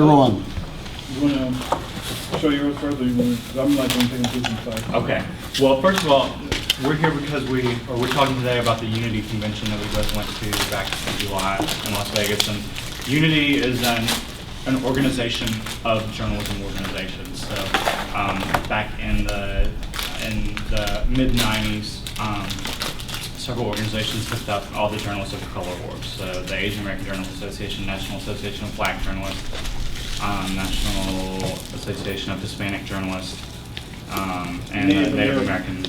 You're on. You want to show yours first, or you want to? Because I'm not going to take them through some slides. Okay. Well, first of all, we're here because we're talking today about the Unity convention that we both went to back in July in Las Vegas. And Unity is an organization of journalism organizations. So back in the mid '90s, several organizations picked up all the journalists of color awards. So the Asian American Journalists Association, National Association of Black Journalists, National Association of Hispanic Journalists, and the Native American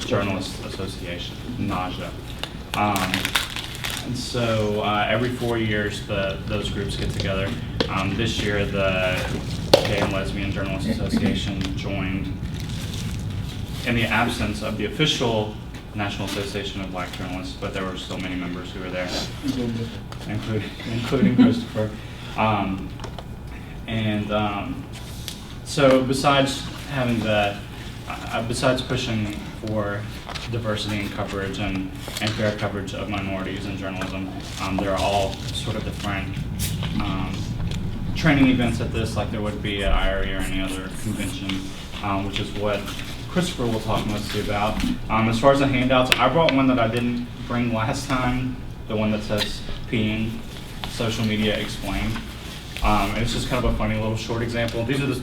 Journalists Association, NAJA. And so every 4 years, those groups get together. This year, the Gay and Lesbian Journalists Association joined in the absence of the official National Association of Black Journalists, but there were still many members who were there, including Khristopher. So besides having besides pushing for diversity in coverage and fair coverage of minorities in journalism, there are all sort of different training events at this, like there would be at IRE or any other convention, which is what Khristopher will talk mostly about. As far as the handouts, I brought one that I didn't bring last time, the one that says peeing, social media explained. And it's just kind of a funny little short example. These are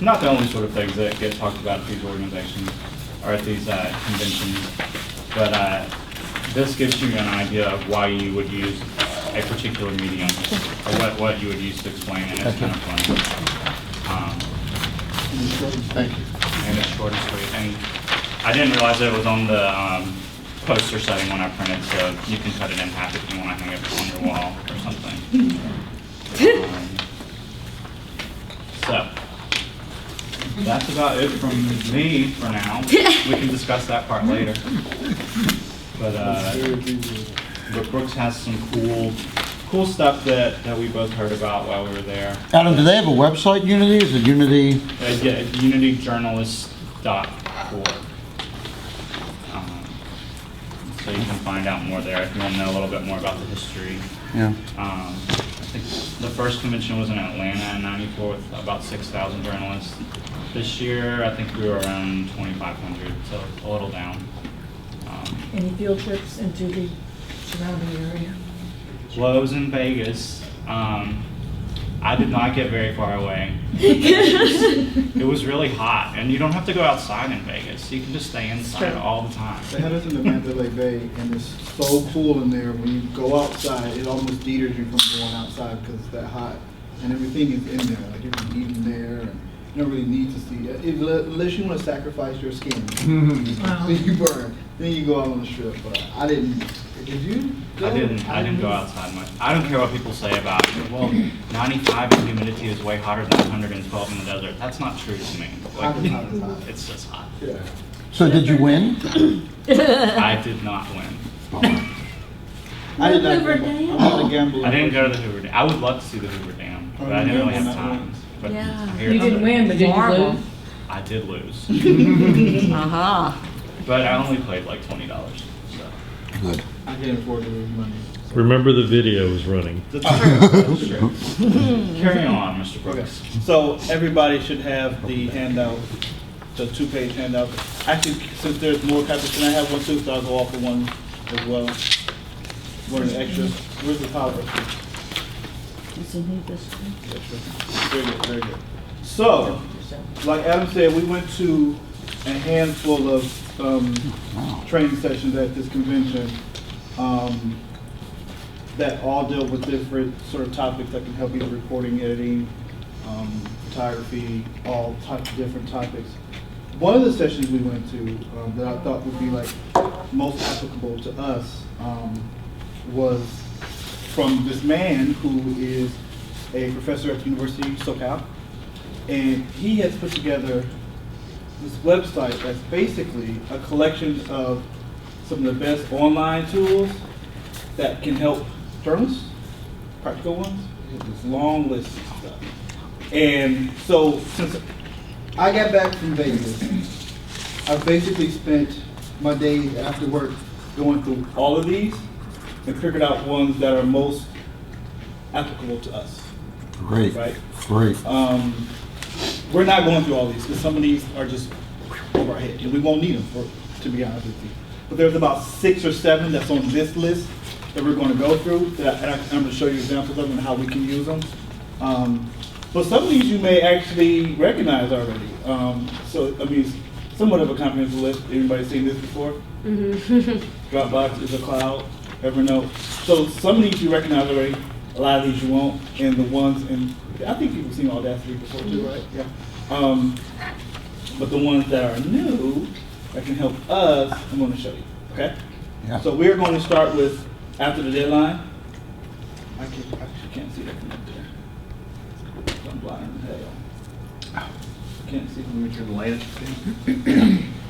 not the only sort of things that get talked about at these organizations or at these conventions, but this gives you an idea of why you would use a particular medium, or what you would use to explain, and it's kind of funny. Thank you. And it's short and sweet. And I didn't realize it was on the poster setting when I printed, so you can cut it in half if you want to hang it on your wall or something. So that's about it from me for now. We can discuss that part later. But Brooks has some cool stuff that we both heard about while we were there. Adam, do they have a website, Unity? Is it Unity? Yeah, unityjournalist.org. So you can find out more there if you want to know a little bit more about the history. Yeah. I think the first convention was in Atlanta in '94 with about 6,000 journalists. This year, I think we were around 2,500, so a little down. Any field trips into the surrounding area? Lowe's in Vegas. I did not get very far away. It was really hot, and you don't have to go outside in Vegas. You can just stay inside all the time. They had us in the Mandalay Bay, and it's so cool in there. When you go outside, it almost deters you from going outside because it's that hot, and everything is in there. Like you can eat in there, and you don't really need to see it unless you want to sacrifice your skin. Then you burn. Then you go out on the strip. But I didn't. Did you? I didn't go outside much. I don't care what people say about it. Well, 95 and humidity is way hotter than 112 in the desert. That's not true to me. Like, it's just hot. Yeah. So did you win? I did not win. I did not gamble. I'm not a gambler. I didn't go to the Hoover Dam. I would love to see the Hoover Dam, but I didn't really have time. But Yeah. I hear You didn't win, but did you lose? I did lose. Uh-huh. But I only played like $20. So. Good. I can't afford to lose money. Remember the video is running. That's true. Carry on, Mr. Okay. Brooks. So everybody should have the handout, the 2-page handout. Actually, since there's more copies, can I have one too? So I'll go off for one as well. One of the extras. Where's the power? It's in this one. Very good, very good. So, like Adam said, we went to a handful of training sessions at this convention that all deal with different sort of topics that can help you with reporting, editing, photography, all types of different topics. One of the sessions we went to that I thought would be like most applicable to us was from this man who is a professor at the University of SoCal, and he has put together this website that's basically a collection of some of the best online tools that can help journalists, practical ones. He has this long list of stuff. And so since I got back from Vegas, I basically spent my days after work going through all of these and figured out ones that are most applicable to us. Great, Right. great. We're not going through all these because some of these are just over our head and we won't need them, to be honest with you. But there's about 6 or 7 that's on this list that we're going to go through. I'm going to show you examples of them and how we can use them. But some of these you may actually recognize already. So, I mean, somewhat of a comprehensive list. Anybody seen this before? Dropbox is a cloud, Evernote. So some of these you recognize already. A lot of these you won't. And the ones, and I think people have seen Audacity before too, right? Yeah. But the ones that are new that can help us, I'm going to show you. Okay? Yeah. So we're going to start with after the deadline. I actually can't see that from up there. I'm blind as hell. Can't see from You're the latest.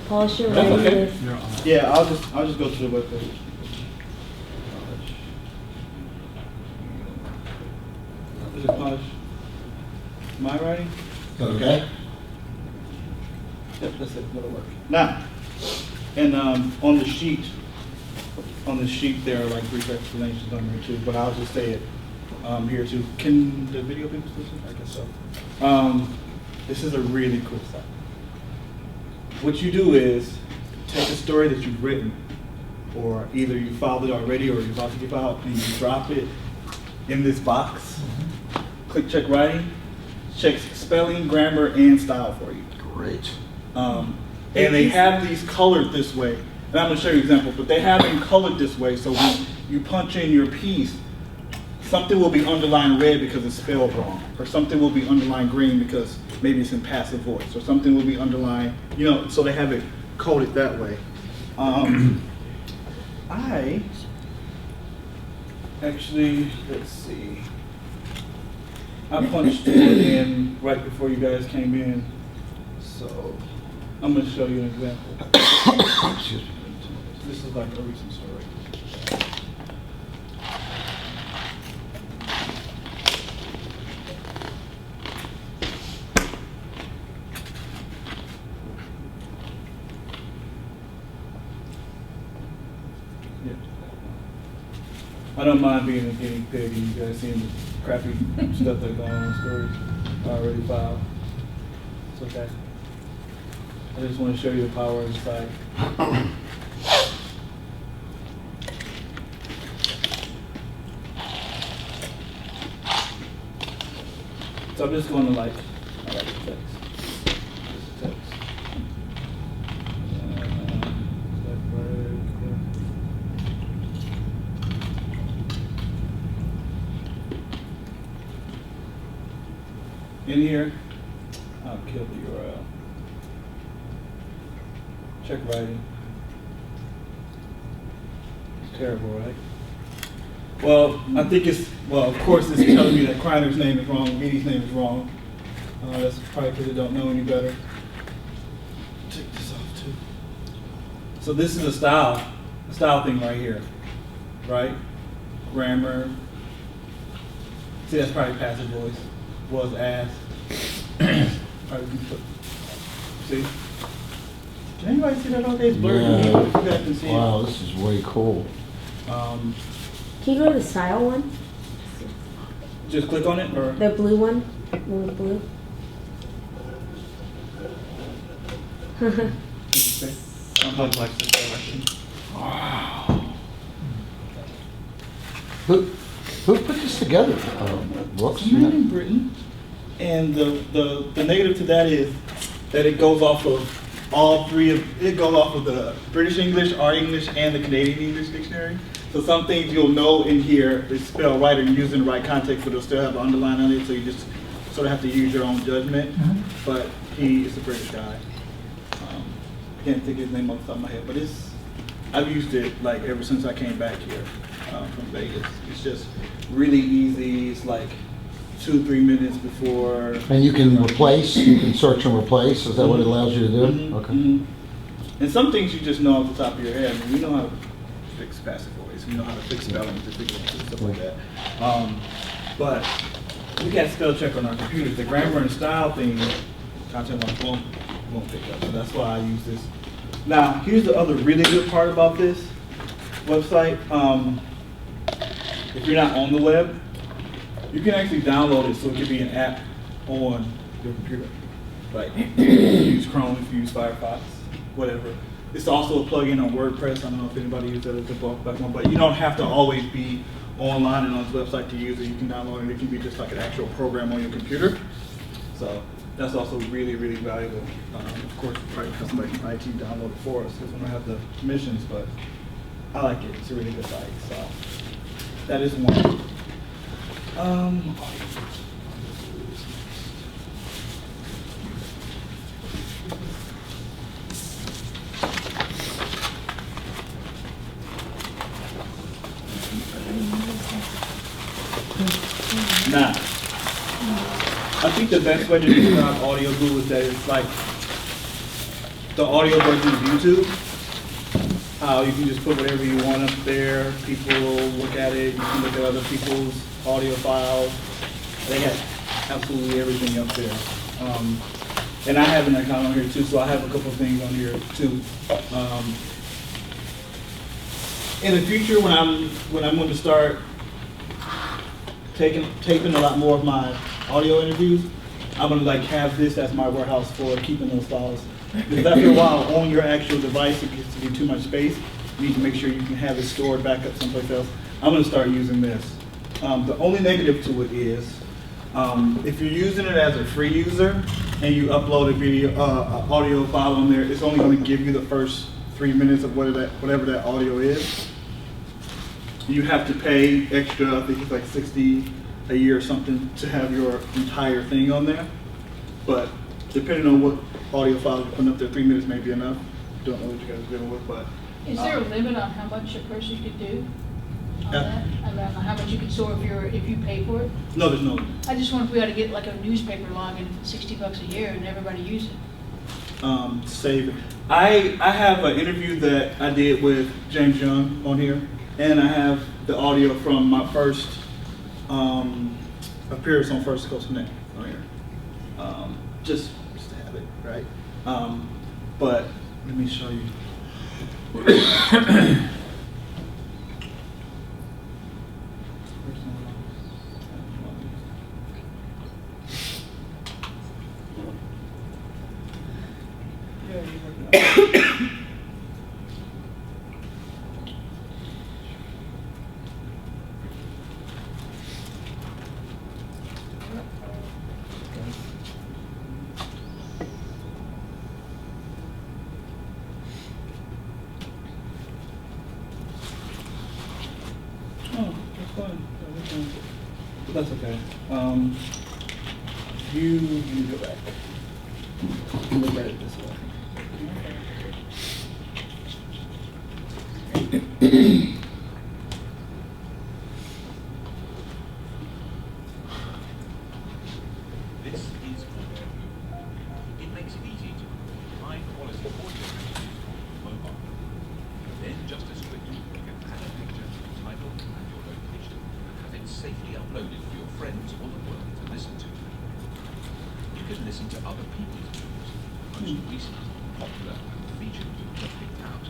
Polish your That's okay. language. Yeah, I'll just go to the webpage. Is it Polish? Am I writing? Okay. Yep, that's it. That'll work. Now, and on the sheet there are like brief explanations on there too, but I'll just say it here too. Can the video people still see? I guess so. This is a really cool site. What you do is take a story that you've written, or either you filed it already or you're about to get filed, and you drop it in this box. Click check writing, checks spelling, grammar, and style for you. Great. And they have these colored this way. And I'm going to show you examples, but they have them colored this way. So when you punch in your piece, something will be underlined red because it's spelled wrong, or something will be underlined green because maybe it's in passive voice, or something will be underlined, so they have it coded that way. I actually, let's see, I punched it in right before you guys came in, so I'm going to show you an example. Excuse me. This is like a recent story. Yeah. I don't mind being a guinea pig and you guys seeing the crappy stuff that's going on in stories. I already filed. It's okay. I just want to show you the power of the site. So I'm just going to I like the text. Just the text. In here, I'll kill the URL. Check writing. It's terrible, right? Well, I think of course it's telling me that Kreiner's name is wrong, Meady's name is wrong. That's probably because they don't know any better. Take this off too. So this is a style thing right here, right? Grammar. See, that's probably passive voice. Was asked. See? Can anybody see that all day? It's blurry. Yeah. You guys can see Wow, this is way cool. it. Can you go to the style one? Just click on it, or The blue one? One with blue? Complex situation. Who put this together? Brooks? it's made in Britain, and the negative to that is that it goes off of it goes off of the British English, our English, and the Canadian English dictionary. So some things you'll know in here is spelled right and used in the right context, but it'll still have an underline on it, so you just sort of have to use your own judgment. But he is a British guy. I can't think of his name off the top of my head, but I've used it like ever since I came back here from Vegas. It's just really easy. It's like 2-3 minutes before. And you can search and replace, is that what it allows you to do? Mhm, Okay. mhm. And some things you just know off the top of your head. I mean, we know how to fix passive voice. We know how to fix spellings and stuff like that. But we got spell check on our computers. The grammar and style thing, content won't pick up. So that's why I use this. Now, here's the other really good part about this website. If you're not on the web, You can actually download it so it can be an app on your computer. Like, if you use Chrome, if you use Firefox, whatever. It's also a plugin on WordPress. I don't know if anybody uses that as a bulk platform, but you don't have to always be online and on his website to use it. You can download it. It can be just like an actual program on your computer. So that's also really, really valuable. Of course, probably somebody from IT download it for us because we don't have the permissions, but I like it. It's a really good site. So that is one. Now, I think the best way to describe Audio Boo is that it's like the audio version of YouTube. How you can just put whatever you want up there. People look at it. You can look at other people's audio files. They have absolutely everything up there. And I have an account on here too, so I have a couple of things on here too. In the future, when I'm going to start taping a lot more of my audio interviews, I'm going to like have this as my warehouse for keeping those files. Because after a while, on your actual device, it gets to be too much space. You need to make sure you can have it stored back up someplace else. I'm going to start using this. The only negative to it is, if you're using it as a free user and you upload a video, audio file on there, it's only going to give you the first 3 minutes of whatever that audio is. You have to pay extra, I think it's like $60 a year or something, to have your entire thing on there. But depending on what audio file you're putting up there, 3 minutes may be enough. Don't know what you guys are dealing with, but. Is there a limit on how much a person could do on that? I don't know how much you could store if you pay for it? No, there's no. I just wonder if we ought to get like a newspaper login for $60 a year and everybody use it. Save it. I have an interview that I did with James Young on here, and I have the audio from my first appearance on First Coast Connect on here. Just to have it, right? But let me show you. Oh, that's fine. But that's okay. You go back. Look at it this way. This is audio. It makes it easy to put high quality audio messages on mobile. Then just as quickly you can add a picture, title and your location and have it safely uploaded for your friends or the world to listen to. You can listen to other people's news, most recent, popular and featured news just picked out.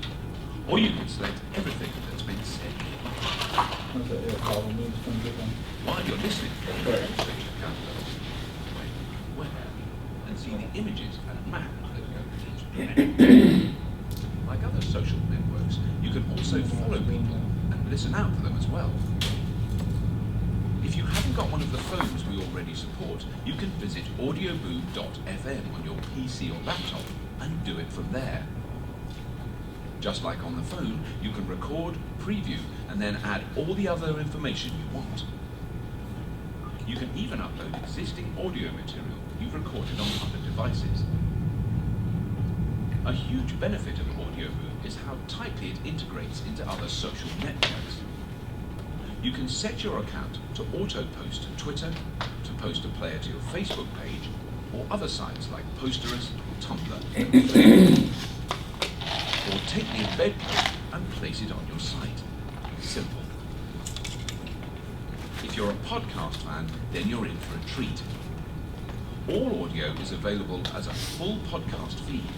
Or you can select everything that's been said. That's an air problem. We'll just come get one. While you're listening, you can also check out the where and see the images and map that go with each planet. Like other social networks, you can also follow people and listen out for them as well. If you haven't got one of the phones we already support, you can visit audioboo.fm on your PC or laptop and do it from there. Just like on the phone, you can record, preview, and then add all the other information you want. You can even upload existing audio material you've recorded on other devices. A huge benefit of AudioBoo is how tightly it integrates into other social networks. You can set your account to auto-post to Twitter, to post a player to your Facebook page, or other sites like Posterous, Tumblr, and Twitter. Or take the embed code and place it on your site. Simple. If you're a podcast fan, then you're in for a treat. All audio is available as a full podcast feed.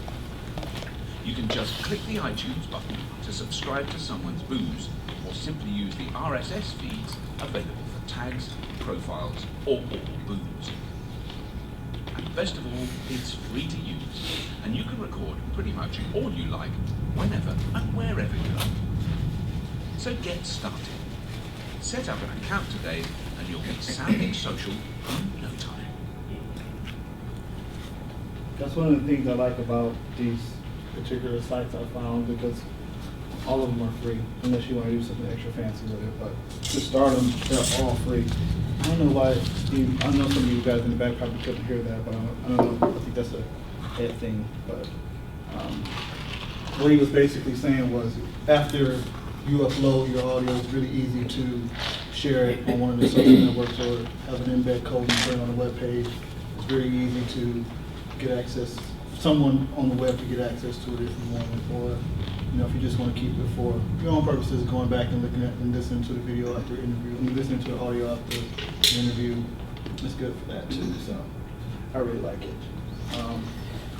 You can just click the iTunes button to subscribe to someone's booze, or simply use the RSS feeds available for tags, profiles, or booze. And best of all, it's free to use, and you can record pretty much all you like, whenever and wherever you like. So get started. Set up an account today, and you'll be sounding social in no time. That's one of the things I like about these particular sites I found, because all of them are free, unless you want to do something extra fancy with it. But to start them, they're all free. I don't know why, I know some of you guys in the back probably couldn't hear that, but I don't know, I think that's a head thing. But what he was basically saying was, after you upload your audio, it's really easy to share it on one of the social networks or have an embed code and put it on a web page. It's very easy to get access, someone on the web to get access to it if you want it, or if you just want to keep it for your own purposes, going back and looking at and listening to the video after interview, and listening to the audio after the interview. It's good for that too. So I really like it.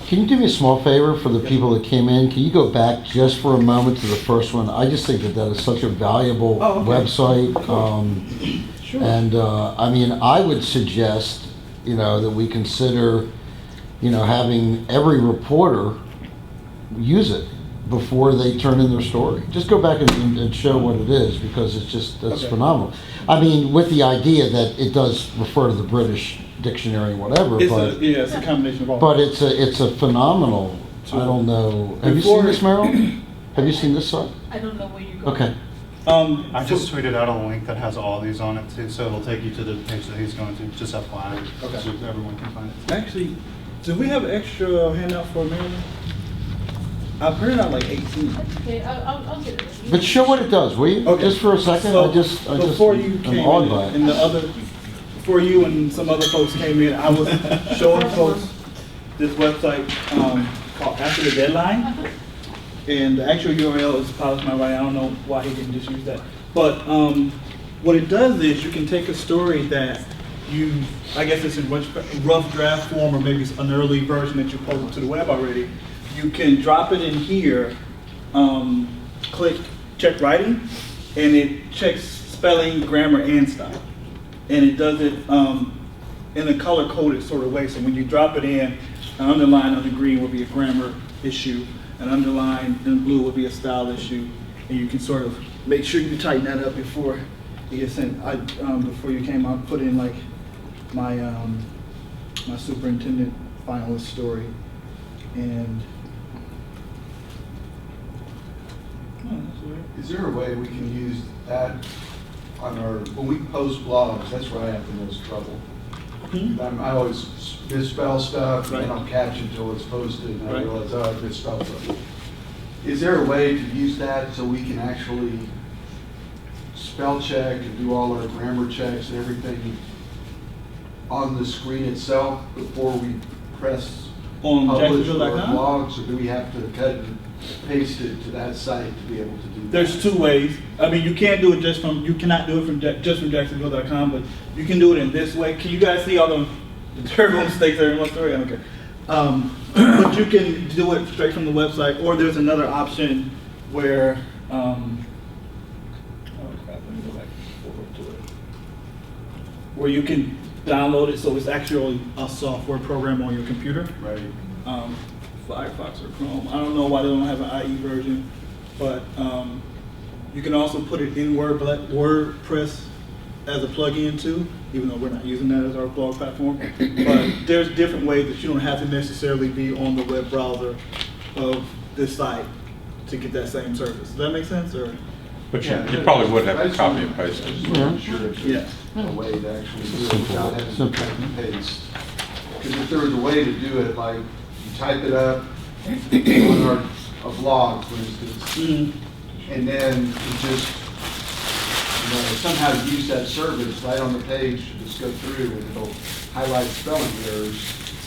Can you do me a small favor for the people that came in? Can you go back just for a moment to the first one? I just think that that is such a valuable website. Sure. And I mean, I would suggest, that we consider, having every reporter use it before they turn in their story. Just go back and show what it is, because that's phenomenal. I mean, with the idea that it does refer to the British dictionary and whatever, It's a combination of all. but it's a phenomenal. I don't know. Have you seen this, Meryl? Have you seen this site? I don't know where you're going. Okay. I just tweeted out a link that has all these on it too, so it'll take you to the page that he's going to, just FYI, Okay. so everyone can find it. Actually, do we have extra handout for Maryland? I printed out like 18. Okay, I'll get it. But show what it does, will you? Okay. Just for a second. So, I just before you I'm came awed in, by it. and before you and some other folks came in, I was showing folks this website called After the Deadline, and the actual URL is polished my right. I don't know why he didn't just use that, but what it does is you can take a story that I guess it's in rough draft form, or maybe it's an early version that you posted to the web already. You can drop it in here, click check writing, and it checks spelling, grammar, and style. And it does it in a color-coded sort of way. So when you drop it in, an underline on the green will be a grammar issue, an underline in blue will be a style issue, and you can sort of make sure you tighten that up before it gets sent. Before you came, I put in like my my superintendent finalist story, and that's weird. Is there a way we can use that on when we post blogs? That's where I have the most trouble. I always misspell stuff, and I don't catch it until it's posted, and I realize, oh, I misspelled something. Is there a way to use that so we can actually spell check and do all our grammar checks and everything on the screen itself before we press On publish our Jacksonville.com? blogs, or do we have to cut and paste it to that site to be able to do that? There's two ways. I mean, you can't do it you cannot do it from just from Jacksonville.com, but you can do it in this way. Can you guys see all the terrible mistakes that are in my story? Okay. But you can do it straight from the website, or there's another option where, oh crap, let me go back forward to it. Where you can download it, so it's actually a software program on your computer. Right. Firefox or Chrome. I don't know why they don't have an IE version, but you can also put it in WordPress as a plugin too, even though we're not using that as our blog platform. But there's different ways that you don't have to necessarily be on the web browser of this site to get that same service. Does that make sense? Or But you probably would have to copy and paste it. I'm sure if yeah. there's a way to actually do it without having to cut and paste. Because if there was a way to do it, like you type it up on a blog, for instance, and then you just somehow use that service right on the page to just go through, and it'll highlight spelling errors.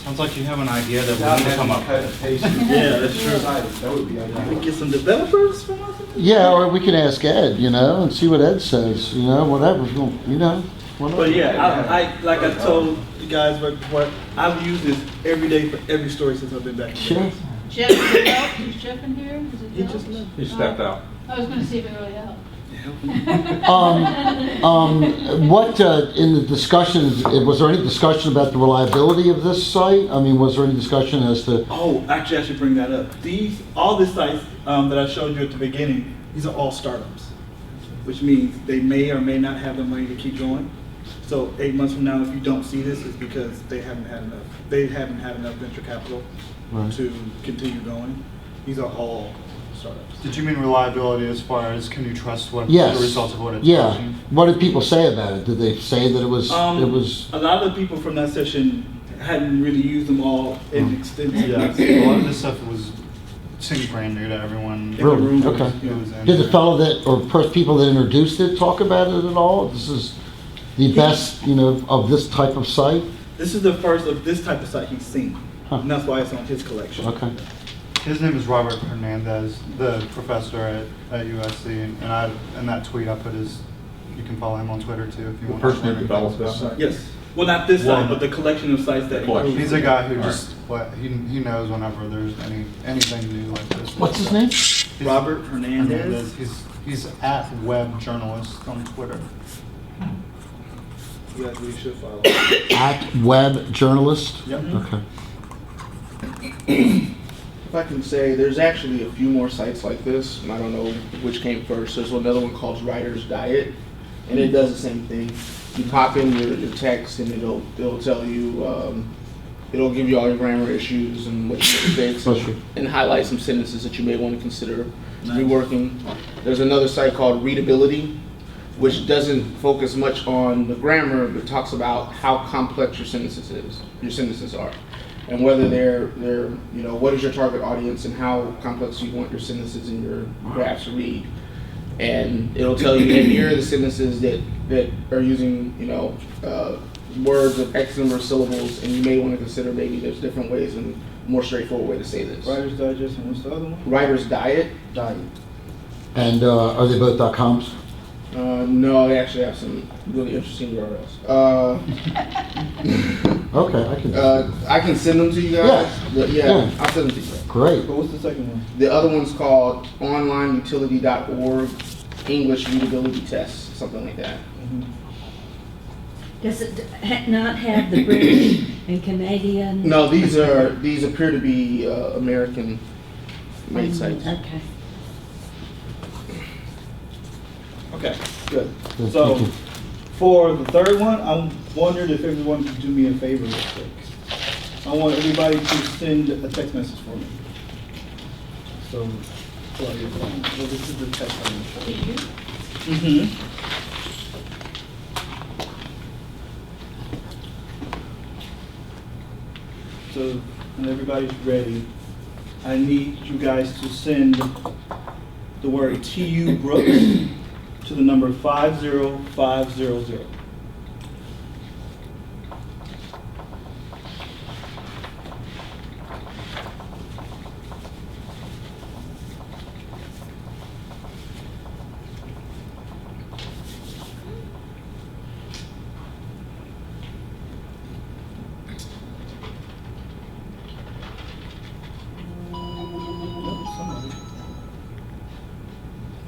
Sounds like you have an idea that Without we need to come having to up cut with. and paste. Yeah, that's true. That would be We ideal. get some developers from us. Yeah, or we can ask Ed, and see what Ed says, whatever, whatever. But yeah, I like I told you guys before, I've used this every day for every story since I've been back. Sure. Jeff, is Jeff in here? Is it He Jeff? just left. He stepped out. I was gonna see if he really out. What, in the discussions, was there any discussion about the reliability of this site? I mean, was there any discussion as to, Oh, actually, I should bring that up. All the sites that I showed you at the beginning, these are all startups, which means they may or may not have the money to keep going. So 8 months from now, if you don't see this, it's because they haven't had enough. They haven't had enough venture capital Right. to continue going. These are all startups. Did you mean reliability as far as can you trust what yes. the results of what it's Yeah. pushing? What did people say about it? Did they say that it was, A lot of the people from that session hadn't really used them all in extensive. Yeah, a lot of this stuff seemed brand new to everyone. the room Really? was- Okay. yeah. Who was in Did the there. fellow that, or people that introduced it talk about it at all? This is the best, of this type of site? This is the first of this type of site he's seen. Huh. And that's why it's on his collection. Okay. His name is Robert Hernandez, the professor at USC, and in that tweet I put his. You can follow him on Twitter too if you The want. person to who learn developed anything this about site? Yes. Well, not this Well, site, but the collection of sites that collection. includes. He's a guy who All just he knows whenever there's anything new like this. What's his name? He's- Robert Hernandez. He's at Web Journalist on Twitter. You guys really should follow. At Web Journalist? Yep. Okay. If I can say, there's actually a few more sites like this, and I don't know which came first. There's another one called Writer's Diet, and it does the same thing. You pop in your text, and it'll tell you, it'll give you all your grammar issues and what your mistakes, and highlight some sentences that you may want to consider reworking. There's another site called Readability, which doesn't focus much on the grammar, but talks about how complex your sentences are. And whether they're what is your target audience and how complex you want your sentences and your graphs to read. And it'll tell you that here are the sentences that are using, words of X number of syllables, and you may want to consider maybe there's different ways and more straightforward way to say this. Writer's Digest, and what's the other one? Writer's Diet. And are they both .coms? No, they actually have some really interesting URLs. Okay, I can send them to you guys. Yeah. I'll send them to you guys. Great. But what's the second one? The other one's called onlineutility.org English Readability Test, something like that. Does it not have the British and Canadian? No, these appear to be American made sites. Okay. Okay, good. Good, So, thank you. for the third one, I wondered if everyone could do me a favor real quick. I want everybody to send a text message for me. So, pull out your phone. Well, this is the text I'm going to show you. Mm-hmm. So, when everybody's ready, I need you guys to send the word TU Brooks to the number 50500.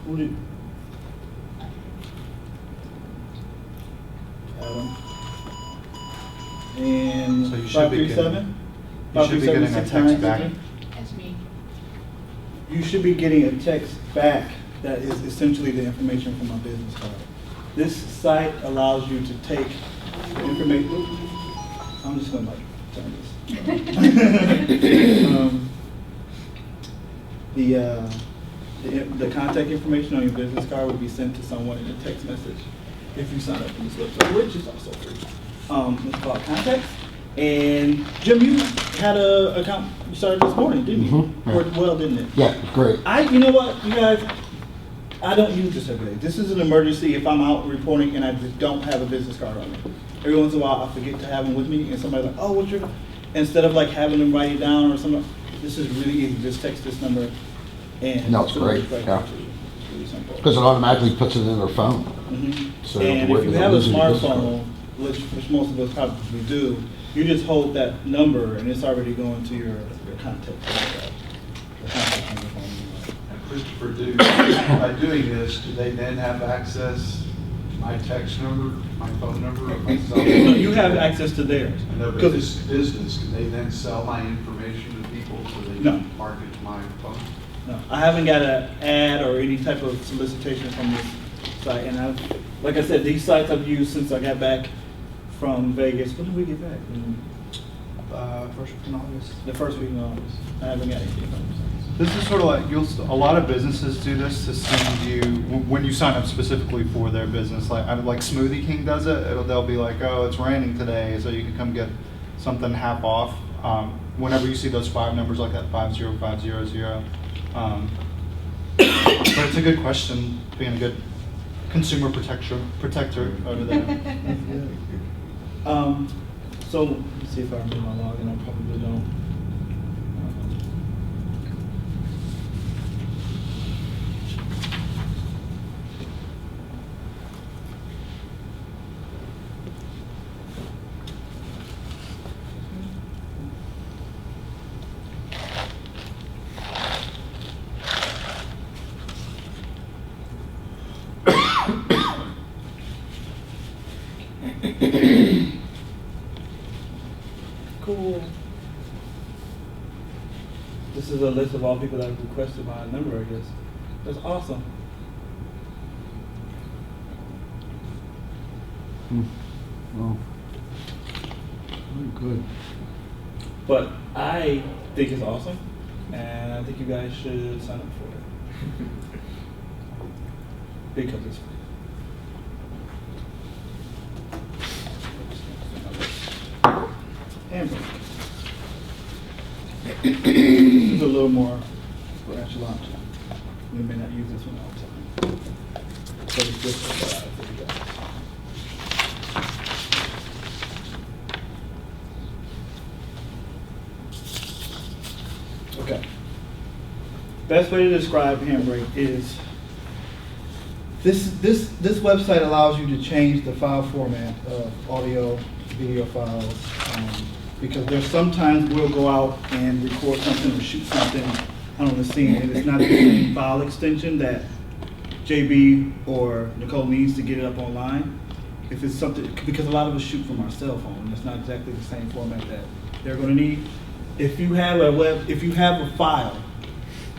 Who did? Adam. And So you should be 537? You should be getting a 537, text back. 699? That's me. You should be getting a text back that is essentially the information from my business card. This site allows you to take the information. I'm just gonna turn this. The contact information on your business card would be sent to someone in a text message if you sign up for this website, which is also free. It's called Contacts. And Jim, you had an account you started this morning, didn't you? Mhm, yeah. Worked well, didn't it? Yeah, great. You know what, you guys, I don't use this every day. This is an emergency if I'm out reporting and I just don't have a business card on me. Every once in a while, I forget to have them with me, and somebody's like, "Oh, what's your?" Instead of like having them write it down or something, this is really easy. Just text this number, and No, it's great, right yeah. to you. It's really simple. Because it automatically puts it in their phone. Mhm. So you don't have And to worry if you about have a losing your business card. smartphone, which most of us probably do, you just hold that number and it's already going to your contact. Your contact number phone. Christopher, by doing this, do they then have access, my text number, my phone number, or my cell No, phone? you have access to theirs. I know, but Because this business, can they then sell my information to people so they No. can market my phone? no, I haven't got an ad or any type of solicitation from this site. And like I said, these sites I've used since I got back from Vegas. When did we get back? First week in August. The first week in August. I haven't got anything from them since. This is sort of like, a lot of businesses do this to send you, when you sign up specifically for their business, like Smoothie King does it, they'll be like, oh, it's raining today, so you can come get something half off. Whenever you see those 5 numbers like that, 50500. But it's a good question, being a good consumer protector over there. So, let's see if I remember my login. I probably don't. Cool. This is a list of all people that have requested my number, I guess. That's awesome. Well, very good. But I think it's awesome, and I think you guys should sign up for it. Because it's free. Hamburger. This is a little more for echelon. We may not use this one all the time. But it's just for you guys. Okay. Best way to describe Handbrake is this website allows you to change the file format of audio, video files, because there's sometimes we'll go out and record something or shoot something on the scene, and it's not the same file extension that JB or Nicole needs to get it up online. If it's something, because a lot of us shoot from our cell phone, and it's not exactly the same format that they're going to need. If you have a file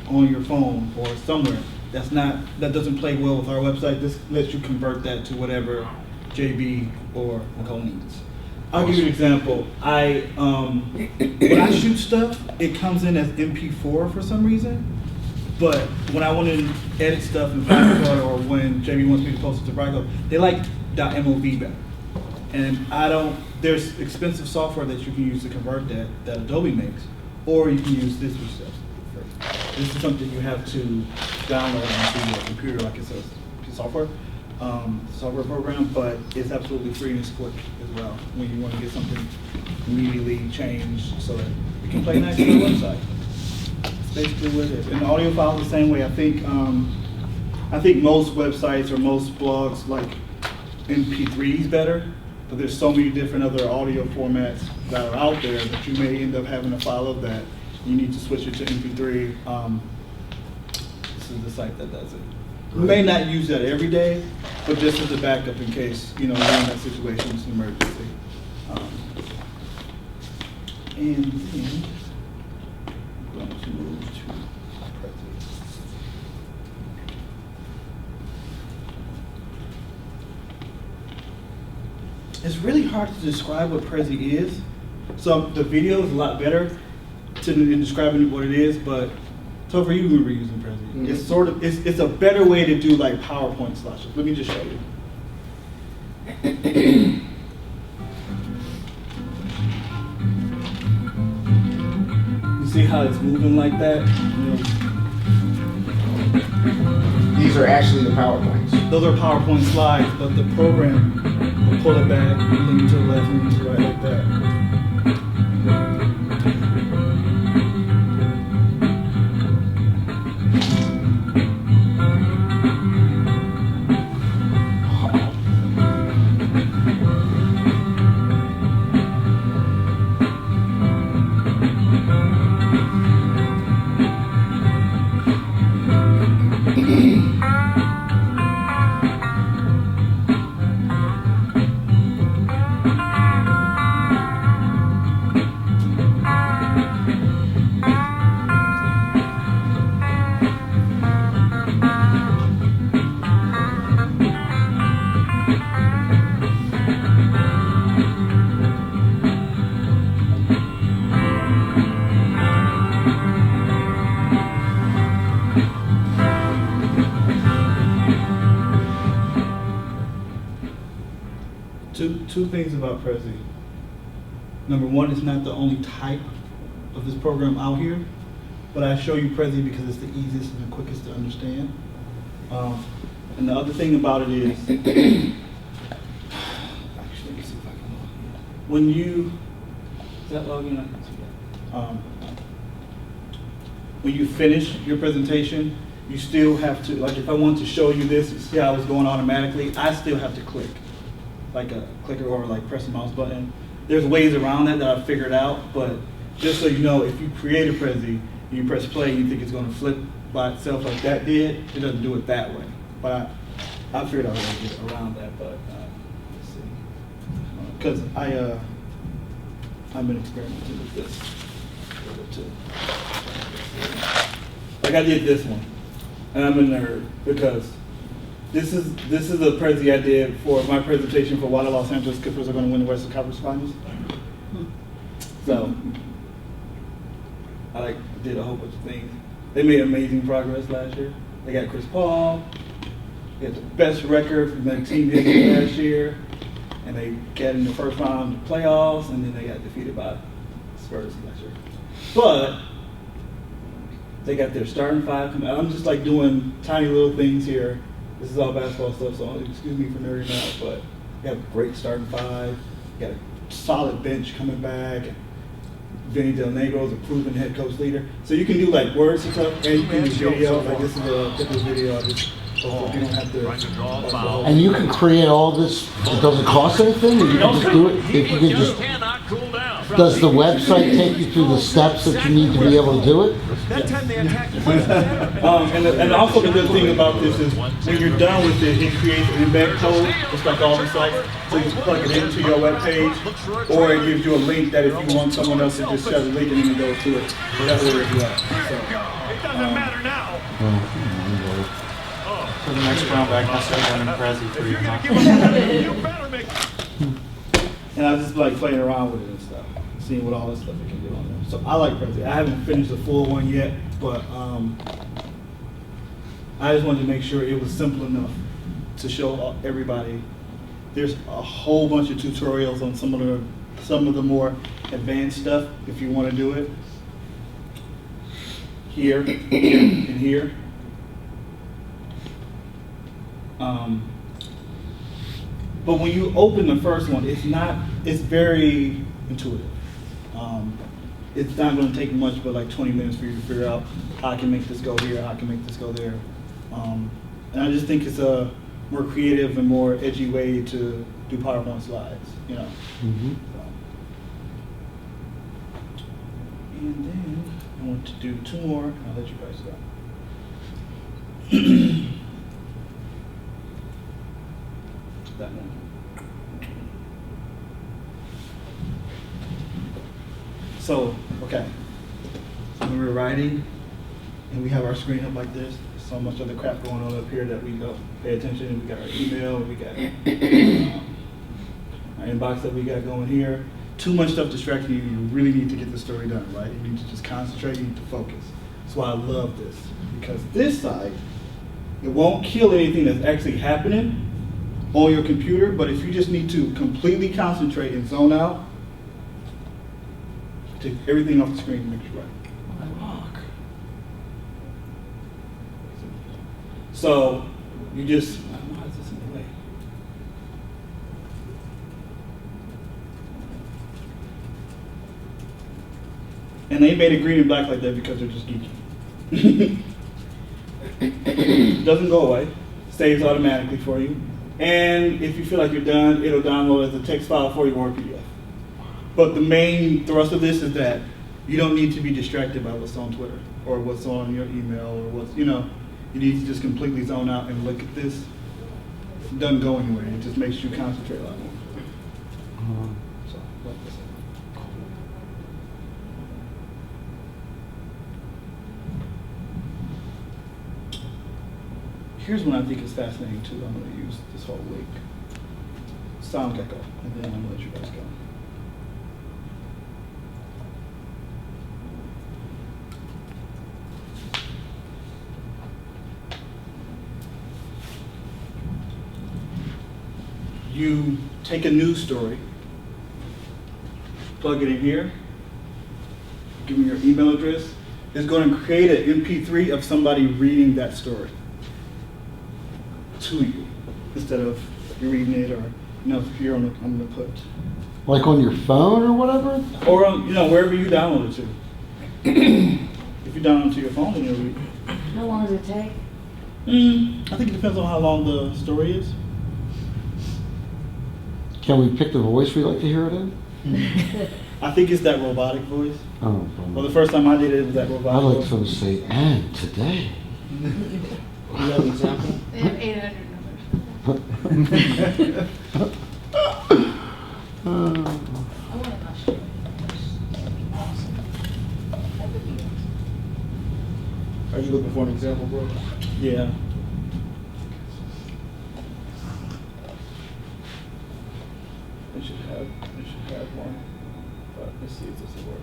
on your phone or somewhere that doesn't play well with our website, this lets you convert that to whatever JB or Nicole needs. I'll give you an example. When I shoot stuff, it comes in as MP4 for some reason. But when I want to edit stuff in Final Cut, or when JB wants me to post it to Brightco, they like .mov better. And there's expensive software that you can use to convert that Adobe makes, or you can use this, which is free. This is something you have to download onto your computer, like it's a software program, but it's absolutely free and it's quick as well when you want to get something immediately changed so that it can play nice on your website. That's basically what it is. And the audio file is the same way. I think most websites or most blogs like MP3s better, but there's so many different other audio formats that are out there that you may end up having a file of that. You need to switch it to MP3. This is the site that does it. You may not use that every day, but just as a backup in case, you're in that situation, it's an emergency. And then, I'm going to move to Prezi. It's really hard to describe what Prezi is. So the video is a lot better in describing what it is, but Topher, you remember using Prezi. Mm-hmm. It's a better way to do like PowerPoint slideshows. Let me just show you. You see how it's moving like that? These are actually the PowerPoints. Those are PowerPoint slides, but the program will pull it back, lean to the left, lean to the right like that. two things about Prezi. Number one, it's not the only type of this program out here, but I show you Prezi because it's the easiest and the quickest to understand. And the other thing about it is, actually, let me see if I can log in. When you, is that login? I can see that. When you finish your presentation, you still have to, like if I want to show you this, you see how it's going automatically, I still have to click, like a clicker or like press the mouse button. There's ways around that I figured out, but just so you know, if you create a Prezi, you press play and you think it's going to flip by itself like that did, it doesn't do it that way. But I figured out how to get around that, but let's see. Because I've been experimenting with this a little bit too. Like I did this one, and I'm a nerd because this is a Prezi I did for my presentation for why the Los Angeles Clippers are going to win the Western Conference Finals. So I did a whole bunch of things. They made amazing progress last year. They got Chris Paul. They had the best record for the team history last year, and they got in the first round of the playoffs, and then they got defeated by Spurs last year. But they got their starting five coming out. I'm just like doing tiny little things here. This is all basketball stuff, so excuse me for nerding out, but they have a great starting five. Got a solid bench coming back. Vinny Del Negro is a proven head coach leader. So you can do like words and stuff, and you can do video. Like this is a typical video. I just hope you don't have to. And you can create all this. It doesn't cost anything. Or you can just do it. If you can just. Does the website take you through the steps that you need to be able to do it? And also the good thing about this is when you're done with it, it creates an embed code, just like all the sites. So you can plug it into your web page, or it gives you a link that if you want someone else to just share the link and then go to it, that way as well. So, it doesn't matter now. For the next round back, I'll start running Prezi for you. And I just like playing around with it and stuff, seeing what all this stuff it can do on there. So I like Prezi. I haven't finished the full one yet, but I just wanted to make sure it was simple enough to show everybody. There's a whole bunch of tutorials on some of the more advanced stuff if you want to do it. Here and here. But when you open the first one, it's very intuitive. It's not going to take much but like 20 minutes for you to figure out how I can make this go here, how I can make this go there. And I just think it's a more creative and more edgy way to do PowerPoint slides, you know. Mm-hmm. And then I want to do two more. I'll let you guys go. That one. So, okay. When we're writing and we have our screen up like this, there's so much other crap going on up here that we go pay attention. We got our email, we got our inbox that we got going here. Too much stuff distracting you. You really need to get the story done, right? You need to just concentrate, you need to focus. That's why I love this. Because this side, it won't kill anything that's actually happening on your computer, but if you just need to completely concentrate and zone out, take everything off the screen and make sure right. So you just, why is this in the way? And they made it green and black like that because they're just geeky. Doesn't go away, saves automatically for you. And if you feel like you're done, it'll download as a text file for you or a PDF. But the main thrust of this is that you don't need to be distracted by what's on Twitter or what's on your email or what's, you know, you need to just completely zone out and look at this. It doesn't go anywhere. It just makes you concentrate a lot more. So, like this. Here's one I think is fascinating too. I'm going to use this whole link. Sound Gecko, and then I'm going to let you guys go. you take a news story, plug it in here, give me your email address, it's going to create an MP3 of somebody reading that story to you instead of you reading it, or here I'm going to put, Like on your phone or whatever? or on, wherever you download it to. If you download it to your phone, then you'll read. How long does it take? I think it depends on how long the story is. Can we pick the voice we like to hear it in? I think it's that robotic voice. Oh, Well, the first time I did it was that I'd robotic like voice. to say, and today. You have an example? They have 800 numbers. I want to show you. That'd be awesome. That would be awesome. Are you looking for an example, bro? Yeah. They should have one. But let's see if this will work.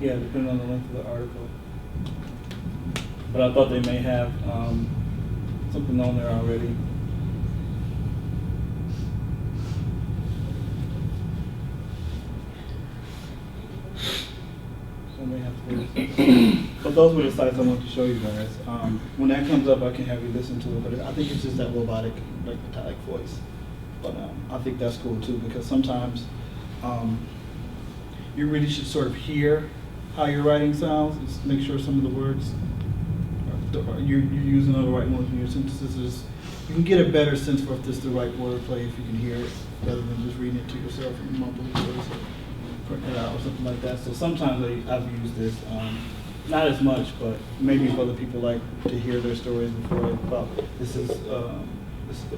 Yeah, depending on the length of the article. But I thought they may have something on there already. So I may have to but those were the sites I wanted to show you guys. When that comes up, I can have you listen to it. But I think it's just that robotic, like metallic voice. But I think that's cool too, because sometimes you really should sort of hear how your writing sounds. Just make sure some of the words you're using the right ones in your sentences. You can get a better sense for if this is the right wordplay if you can hear it, rather than just reading it to yourself and mumbling words or printing it out or something like that. So sometimes I've used this, not as much, but maybe if other people like to hear their stories before they pop, this is the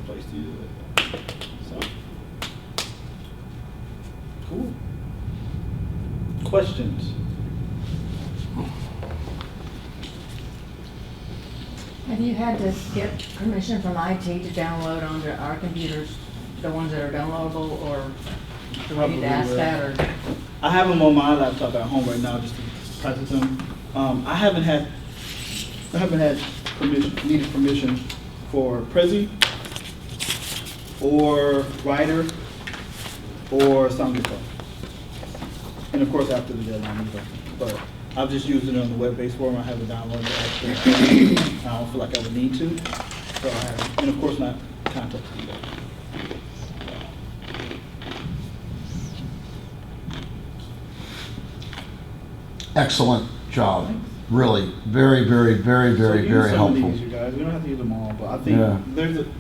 place to use it. So cool. Questions? Have you had to get permission from IT to download onto our computers, the ones that are downloadable, or do we need to ask that, or? I have them on my laptop at home right now just to practice them. I haven't had needed permission for Prezi or Writer or SoundCloud. And of course after the deadline either. But I've just used it on the web-based form. I have it downloaded actually. I don't feel like I would need to. So I have, and of course not contacting you guys. Excellent job. Really, very, very, very, very, So very use some of helpful. these, you guys. We don't have to use them all, but I think Yeah.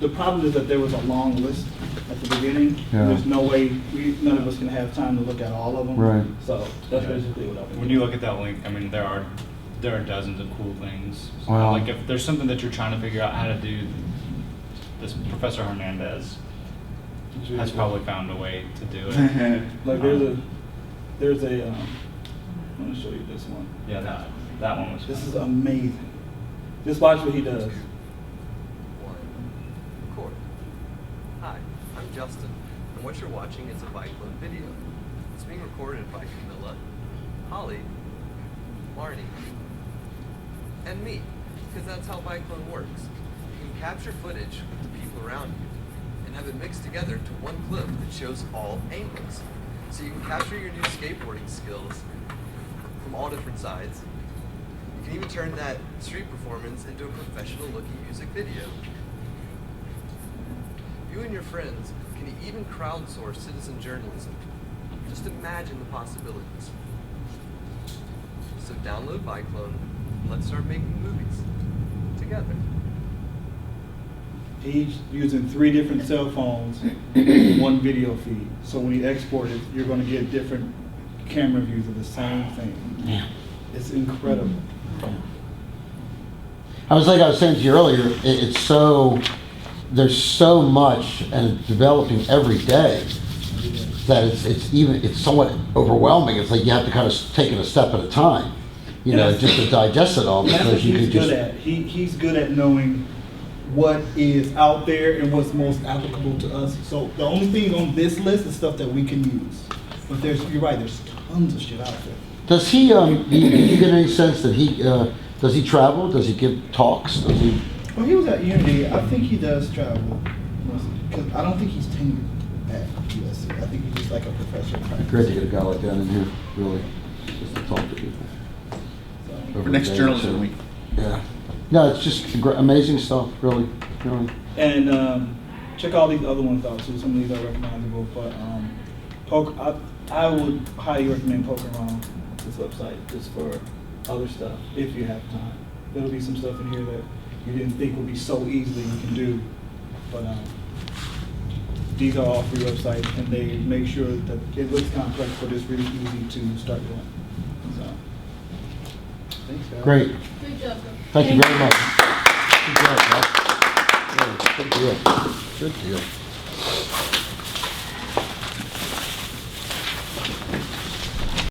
the problem is that there was a long list at the beginning. Yeah. There's no way none of us can have time to look at all of them. Right. So that's basically what I've been When you look at that link, I mean, there are dozens of cool things. Wow. Like if there's something that you're trying to figure out how to do, this Professor Hernandez has probably found a way to do it. Like there's a I'm gonna show you this one. Yeah, that one was. This is amazing. Just watch what he does. Record. Hi, I'm Justin, and what you're watching is a Bike Club video. It's being recorded by Camilla, Holly, Marnie, and me, because that's how Bike Club works. You can capture footage with the people around you and have it mixed together to one clip that shows all angles. So you can capture your new skateboarding skills from all different sides. You can even turn that street performance into a professional looking music video. You and your friends can even crowdsource citizen journalism. Just imagine the possibilities. So download Biclone and let's start making movies together. He's using 3 different cell phones, one video feed. So when you export it, you're going to get different camera views of the same thing. Yeah. It's incredible. I was saying to you earlier, it's so, there's so much and it's developing every day that it's somewhat overwhelming. It's like you have to kind of take it a step at a time, just to digest it all. That's what Because you he's could just good at. He's good at knowing what is out there and what's most applicable to us. So the only thing on this list is stuff that we can use. But you're right, there's tons of shit out there. Does he? Do you get any sense that he Does he travel? Does he give talks? Does he? Well, he was at Unity. I think he does travel. Because I don't think he's tenured at USC. I think he's just like a professor. Great to get a guy like that in here, really, just to talk to people. For next journalism week. Yeah. No, it's just amazing stuff, really, really. And check all these other ones out too. Some of these are recognizable, but I would highly recommend poking around this website just for other stuff if you have time. There'll be some stuff in here that you didn't think would be so easily you can do, but these are all free websites, and they make sure that it looks complex, but it's really easy to start doing. So, thanks, guys. Great. Good job, bro. Thank you very much. Good job, guys. Yeah, good deal. Good deal.